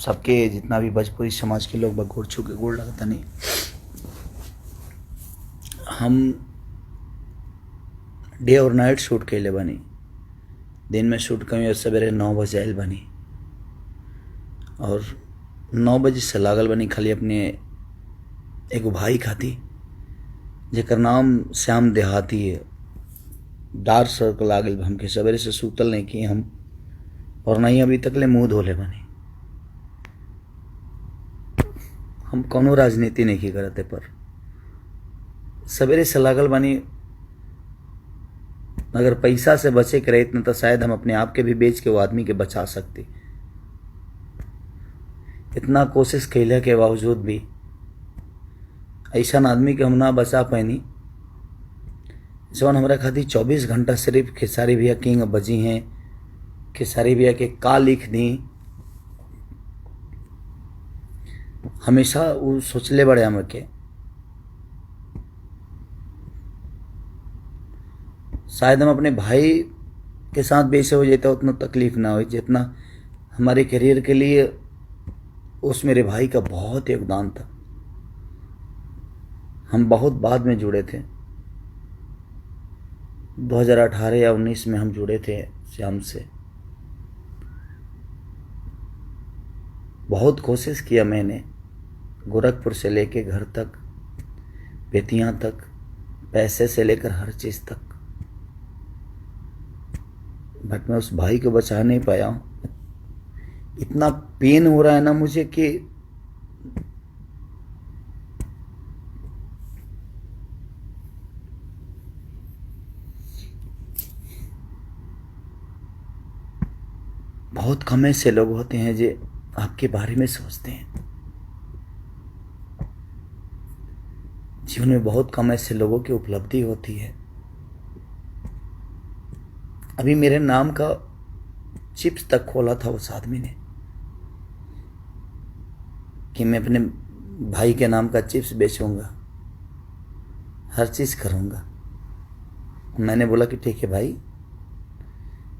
सबके जितना भी भोजपुरी समाज के लोग गोड़ छू के गोड़ लगता नहीं। हम डे और नाइट शूट कैले बनी। दिन में शूट कमी और सवेरे 9 बजे आयल बनी और 9 बजे से लागल बनी खाली अपने एगो भाई खाती जेकर नाम श्याम देहाती है। डार्क सर्कल आ गई हमके, सवेरे से सूतल नहीं कि हम और नहीं अभी तक ले मुँह धोले बनी। हम कोनो राजनीति नहीं की करते पर सवेरे से लागल बनी। अगर पैसा से बचे के रहे तो शायद हम अपने आप के भी बेच के वो आदमी के बचा सकते। इतना कोशिश कैले के बावजूद भी ऐसा आदमी के हम ना बचा पैनी जौन हमारा खातिर 24 घंटा सिर्फ खेसारी भैया किंग बजी हैं। खेसारी भैया के का लिख दी हमेशा वो सोचले बड़े हम के शायद हम अपने भाई के साथ बेसे हो जाता उतना तकलीफ ना हो जितना हमारे करियर के लिए उस मेरे भाई का बहुत योगदान था। हम बहुत बाद में जुड़े थे, 2018 या 19 में हम जुड़े थे श्याम से। बहुत कोशिश किया मैंने, गोरखपुर से लेके घर तक, बेतियां तक, पैसे से लेकर हर चीज़ तक, बट मैं उस भाई को बचा नहीं पाया हूँ। इतना पेन हो रहा है ना मुझे कि बहुत कम ऐसे लोग होते हैं जो आपके बारे में सोचते हैं। जीवन में बहुत कम ऐसे लोगों की उपलब्धि होती है। अभी मेरे नाम का चिप्स तक खोला था उस आदमी ने कि मैं अपने भाई के नाम का चिप्स बेचूंगा, हर चीज़ करूंगा। मैंने बोला कि ठीक है भाई,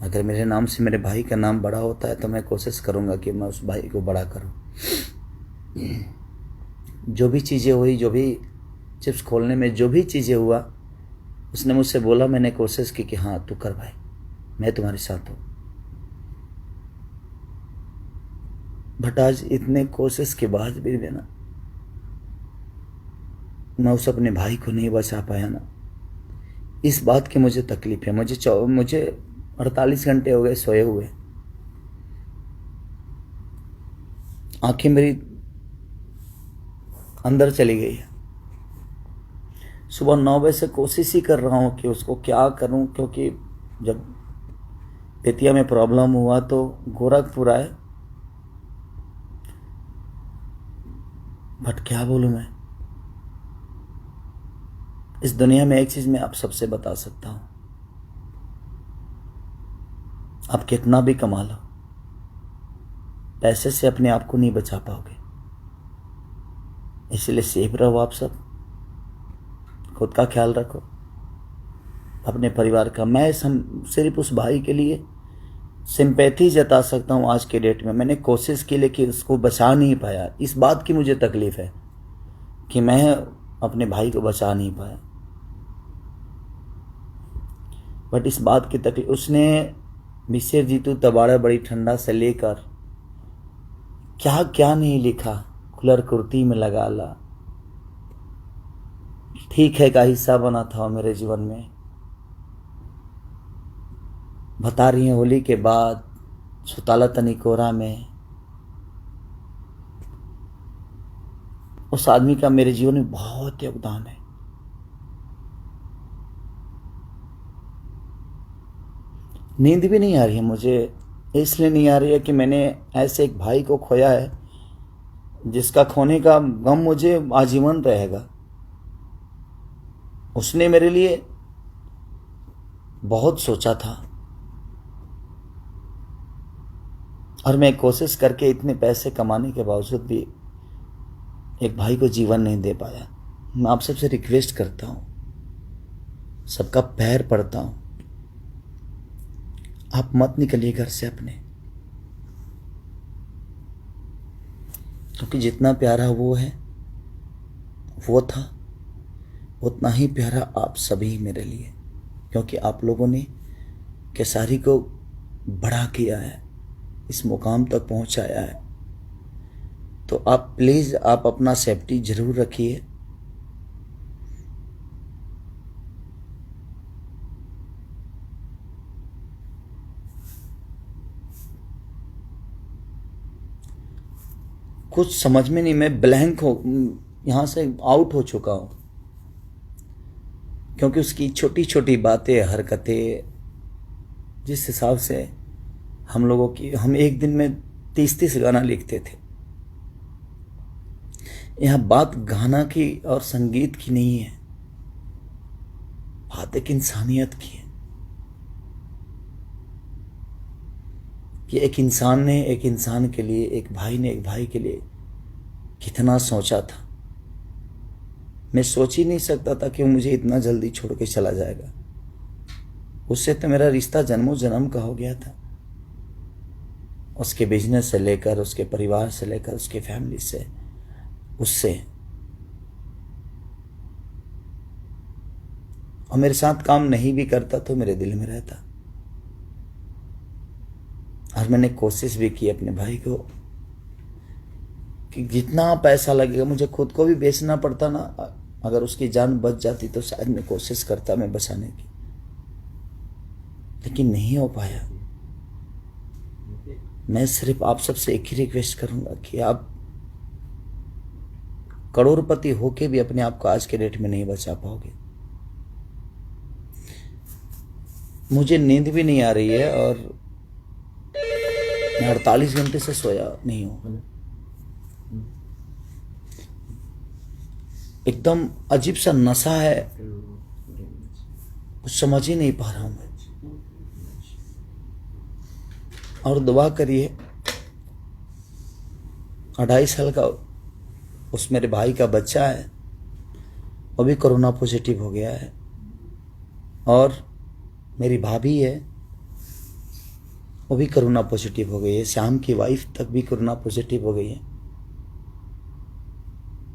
अगर मेरे नाम से मेरे भाई का नाम बड़ा होता है तो मैं कोशिश करूंगा कि मैं उस भाई को बड़ा करूं। जो भी चीज़ें हुई, जो भी चिप्स खोलने में जो भी चीज़ें हुआ, उसने मुझसे बोला, मैंने कोशिश की कि हाँ तू कर भाई, मैं तुम्हारे साथ हूँ। बट आज इतने कोशिश के बाद भी ना मैं उस अपने भाई को नहीं बचा पाया ना, इस बात की मुझे तकलीफ है। मुझे 48 घंटे हो गए सोए हुए, आंखें मेरी अंदर चली गई है। सुबह 9 बजे से कोशिश ही कर रहा हूँ कि उसको क्या करूँ, क्योंकि जब बेतिया में प्रॉब्लम हुआ तो गोरखपुर आए। बट क्या बोलूँ मैं, इस दुनिया में एक चीज़ मैं आप सबसे बता सकता हूँ, आप कितना भी कमा लो, पैसे से अपने आप को नहीं बचा पाओगे। इसलिए सेफ रहो आप सब, खुद का ख्याल रखो, अपने परिवार का। मैं सिर्फ उस भाई के लिए सिंपैथी जता सकता हूँ आज के डेट में। मैंने कोशिश की लेकिन उसको बचा नहीं पाया। इस बात की मुझे तकलीफ है कि मैं अपने भाई को बचा नहीं पाया। बट इस बात की तकलीफ, उसने मिसेर जीतू तबाड़ा बड़ी ठंडा से लेकर क्या क्या नहीं लिखा, खुलर कुर्ती में लगा ला, ठीक है का हिस्सा बना था मेरे जीवन में। बता रही हैं होली के बाद, सुताला तनी कोरा में, उस आदमी का मेरे जीवन में बहुत योगदान है। नींद भी नहीं आ रही है मुझे, इसलिए नहीं आ रही है कि मैंने ऐसे एक भाई को खोया है जिसका खोने का गम मुझे आजीवन रहेगा। उसने मेरे लिए बहुत सोचा था और मैं कोशिश करके इतने पैसे कमाने के बावजूद भी एक भाई को जीवन नहीं दे पाया। मैं आप सबसे रिक्वेस्ट करता हूँ, सबका पैर पड़ता हूँ, आप मत निकलिए घर से अपने। क्योंकि जितना प्यारा वो है, वो था, उतना ही प्यारा आप सभी मेरे लिए, क्योंकि आप लोगों ने केसारी को बड़ा किया है, इस मुकाम तक पहुंचाया है। तो आप प्लीज़ आप अपना सेफ्टी ज़रूर रखिए। कुछ समझ में नहीं, मैं ब्लैंक हो, यहाँ से आउट हो चुका हूँ, क्योंकि उसकी छोटी छोटी बातें, हरकतें, जिस हिसाब से हम लोगों की, हम एक दिन में 30-30 गाना लिखते थे। यहाँ बात गाना की और संगीत की नहीं है, बात एक इंसानियत की है कि एक इंसान ने एक इंसान के लिए, एक भाई ने एक भाई के लिए कितना सोचा था। मैं सोच ही नहीं सकता था कि वो मुझे इतना जल्दी छोड़ के चला जाएगा। उससे तो मेरा रिश्ता जन्मों जन्म का हो गया था, उसके बिजनेस से लेकर, उसके परिवार से लेकर, उसके फैमिली से, उससे। और मेरे साथ काम नहीं भी करता तो मेरे दिल में रहता। और मैंने कोशिश भी की अपने भाई को कि जितना पैसा लगेगा, मुझे खुद को भी बेचना पड़ता ना, अगर उसकी जान बच जाती तो शायद मैं कोशिश करता मैं बचाने की, लेकिन नहीं हो पाया। मैं सिर्फ आप सबसे एक ही रिक्वेस्ट करूंगा कि आप करोड़पति होके भी अपने आप को आज के डेट में नहीं बचा पाओगे। मुझे नींद भी नहीं आ रही है और मैं 48 घंटे से सोया नहीं हूं। एकदम अजीब सा नशा है, कुछ समझ ही नहीं पा रहा हूं मैं। और दुआ करिए, 2.5 साल का उस मेरे भाई का बच्चा है, वो भी कोरोना पॉजिटिव हो गया है। और मेरी भाभी है, वो भी कोरोना पॉजिटिव हो गई है। श्याम की वाइफ तक भी कोरोना पॉजिटिव हो गई है।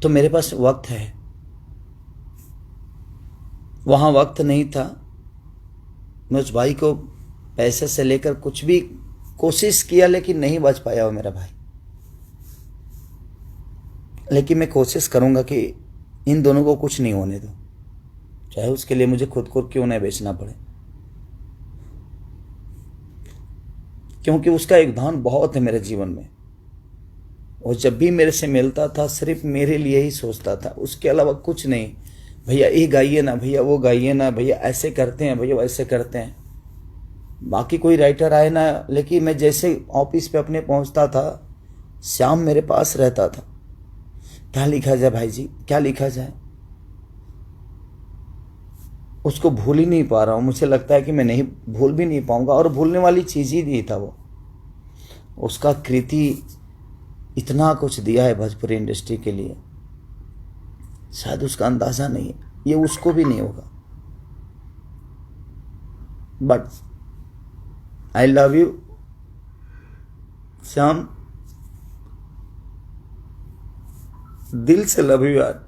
तो मेरे पास वक्त है, वहां वक्त नहीं था। मैं उस भाई को पैसे से लेकर कुछ भी कोशिश किया, लेकिन नहीं बच पाया वो मेरा भाई। लेकिन मैं कोशिश करूंगा कि इन दोनों को कुछ नहीं होने दो, चाहे उसके लिए मुझे खुद को क्यों नहीं बेचना पड़े, क्योंकि उसका योगदान बहुत है मेरे जीवन में। वो जब भी मेरे से मिलता था सिर्फ मेरे लिए ही सोचता था, उसके अलावा कुछ नहीं। भैया ये गाइए ना, भैया वो गाइए ना, भैया ऐसे करते हैं, भैया वैसे करते हैं। बाकी कोई राइटर आए ना, लेकिन मैं जैसे ऑफिस पे अपने पहुंचता था, श्याम मेरे पास रहता था। क्या लिखा जाए भाई जी, क्या लिखा जाए? उसको भूल ही नहीं पा रहा हूँ। मुझे लगता है कि मैं नहीं भूल भी नहीं पाऊंगा, और भूलने वाली चीज ही नहीं था वो। उसका कृति इतना कुछ दिया है भोजपुरी इंडस्ट्री के लिए, शायद उसका अंदाजा नहीं है, ये उसको भी नहीं होगा। But I love you Shyam, दिल से लव यू यार।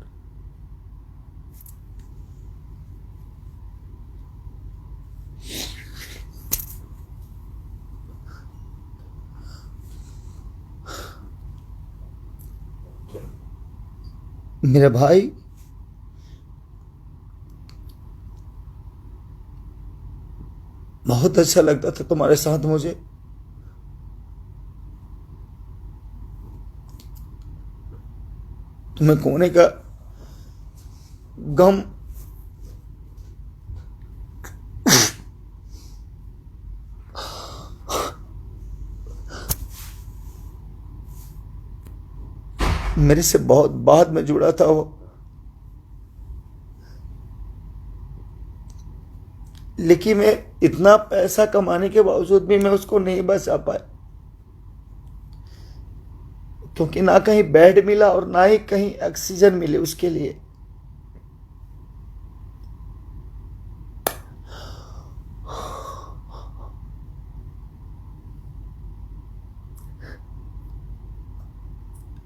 मेरे भाई, बहुत अच्छा लगता था तुम्हारे साथ मुझे। तुम्हें खोने का गम मेरे से बहुत बाद में जुड़ा था वो, लेकिन मैं इतना पैसा कमाने के बावजूद भी मैं उसको नहीं बचा पाया, क्योंकि ना कहीं बेड मिला और ना ही कहीं ऑक्सीजन मिले उसके लिए।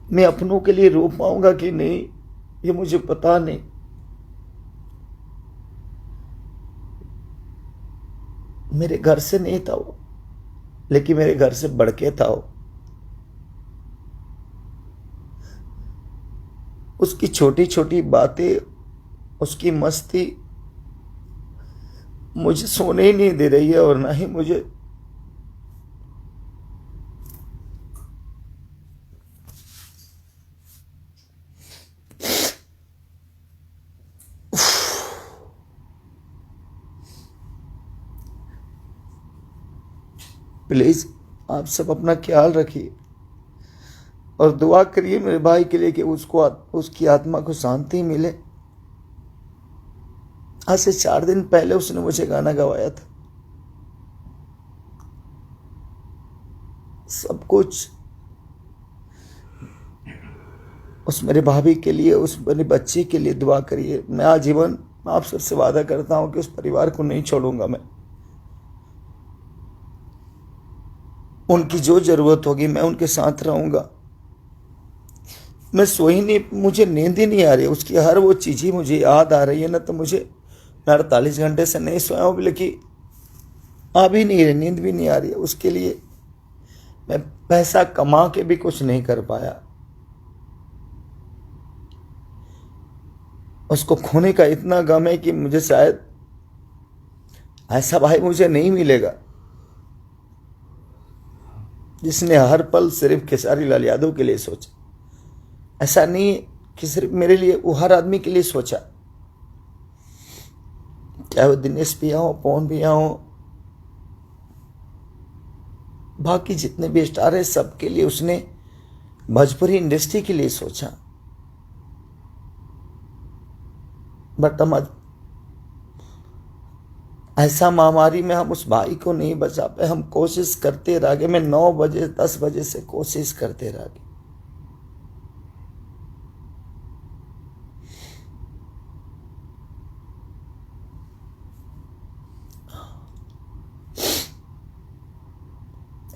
मैं अपनों के लिए रो पाऊंगा कि नहीं ये मुझे पता नहीं। मेरे घर से नहीं था वो, लेकिन मेरे घर से बढ़ के था वो। उसकी छोटी छोटी बातें, उसकी मस्ती मुझे सोने ही नहीं दे रही है, और ना ही मुझे प्लीज आप सब अपना ख्याल रखिए और दुआ करिए मेरे भाई के लिए कि उसको उसकी आत्मा को शांति मिले। आज से 4 दिन पहले उसने मुझे गाना गवाया था। सब कुछ उस मेरे भाभी के लिए, उस मेरे बच्चे के लिए दुआ करिए। मैं आजीवन आप सबसे वादा करता हूं कि उस परिवार को नहीं छोड़ूंगा। मैं उनकी जो जरूरत होगी मैं उनके साथ रहूंगा। मैं सो ही नहीं, मुझे नींद ही नहीं आ रही। उसकी हर वो चीज़ ही मुझे याद आ रही है ना, तो मुझे, मैं 48 घंटे से नहीं सोया हूँ, लेकिन आ भी नहीं रही, नींद भी नहीं आ रही है। उसके लिए मैं पैसा कमा के भी कुछ नहीं कर पाया। उसको खोने का इतना गम है कि मुझे शायद ऐसा भाई मुझे नहीं मिलेगा जिसने हर पल सिर्फ खेसारी लाल यादव के लिए सोचा। ऐसा नहीं कि सिर्फ मेरे लिए, वो हर आदमी के लिए सोचा, चाहे वो दिनेश भैया हो, पवन भैया हो, बाकी जितने भी स्टार है, सबके लिए उसने भोजपुरी इंडस्ट्री के लिए सोचा। बट हम ऐसा महामारी में हम उस भाई को नहीं बचा पाए। हम कोशिश करते रह गए। मैं 9 बजे 10 बजे से कोशिश करते रह गए।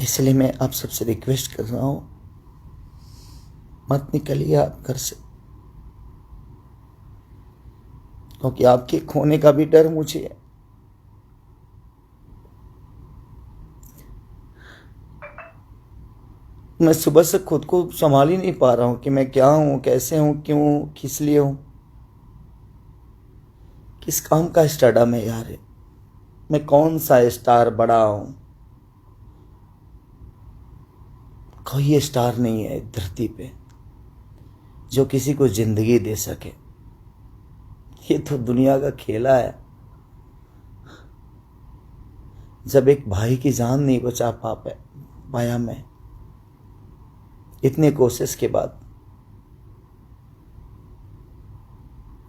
इसलिए मैं आप सबसे रिक्वेस्ट कर रहा हूं, मत निकलिए आप घर से, क्योंकि आपके खोने का भी डर मुझे है। मैं सुबह से खुद को संभाल ही नहीं पा रहा हूं कि मैं क्या हूं, कैसे हूं, क्यों, किस लिए हूं, किस काम का स्टारडम है यार। मैं कौन सा स्टार बड़ा हूं? कोई स्टार नहीं है धरती पे जो किसी को जिंदगी दे सके। ये तो दुनिया का खेला है। जब एक भाई की जान नहीं बचा पाया मैं इतने कोशिश के बाद।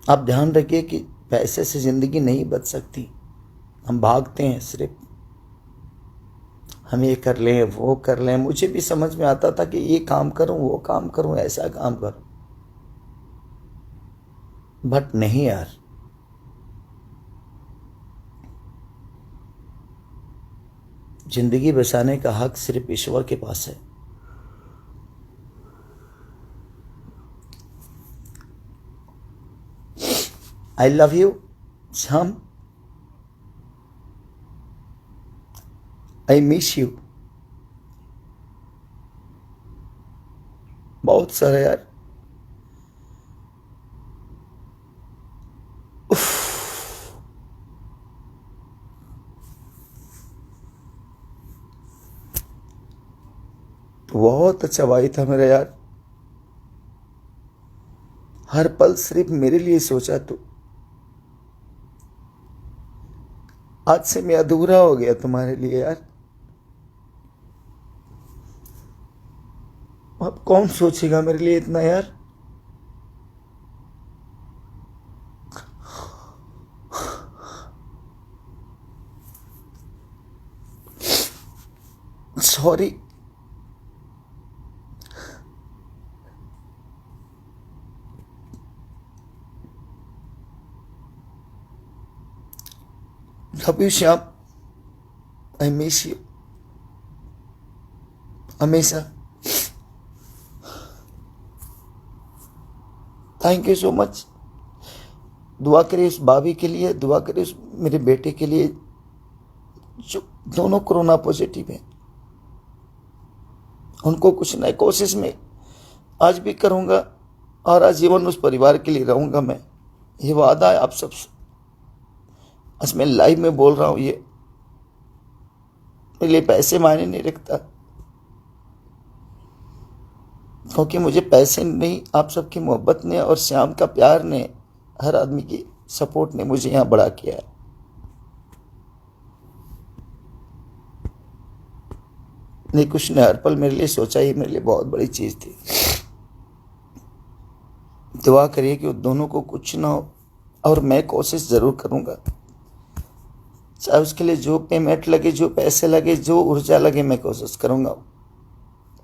आप ध्यान रखिए कि पैसे से जिंदगी नहीं बच सकती। हम भागते हैं सिर्फ, हम ये कर लें, वो कर लें। मुझे भी समझ में आता था कि ये काम करूं, वो काम करूं, ऐसा काम करूं, बट नहीं यार। जिंदगी बचाने का हक सिर्फ ईश्वर के पास है। आई love you Shyam, I miss you बहुत सारा यार। बहुत अच्छा भाई था मेरा यार। हर पल सिर्फ मेरे लिए सोचा तू। आज से मैं अधूरा हो गया तुम्हारे लिए यार। अब कौन सोचेगा मेरे लिए इतना यार। Sorry. Love you Shyam, I miss you हमेशा। Thank you so much. दुआ करिए उस भाभी के लिए, दुआ करिए उस मेरे बेटे के लिए जो दोनों कोरोना पॉजिटिव हैं। उनको कुछ नई कोशिश में आज भी करूँगा और आजीवन उस परिवार के लिए रहूँगा। मैं ये वादा है आप सबसे, आज मैं लाइव में बोल रहा हूँ। ये मेरे लिए पैसे मायने नहीं रखता, क्योंकि मुझे पैसे नहीं, आप सबकी मोहब्बत ने और श्याम का प्यार ने, हर आदमी की सपोर्ट ने मुझे यहाँ बड़ा किया है। नहीं, कुछ ने हर पल मेरे लिए सोचा, ही मेरे लिए बहुत बड़ी चीज़ थी। दुआ करिए कि दोनों को कुछ ना हो, और मैं कोशिश ज़रूर करूँगा, चाहे उसके लिए जो पेमेंट लगे, जो पैसे लगे, जो ऊर्जा लगे, मैं कोशिश करूँगा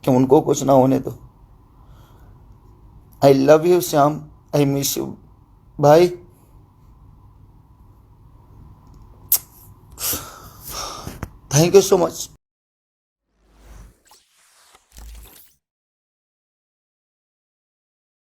कि उनको कुछ ना होने दो। I love you Shyam, I miss you भाई। Thank you so much.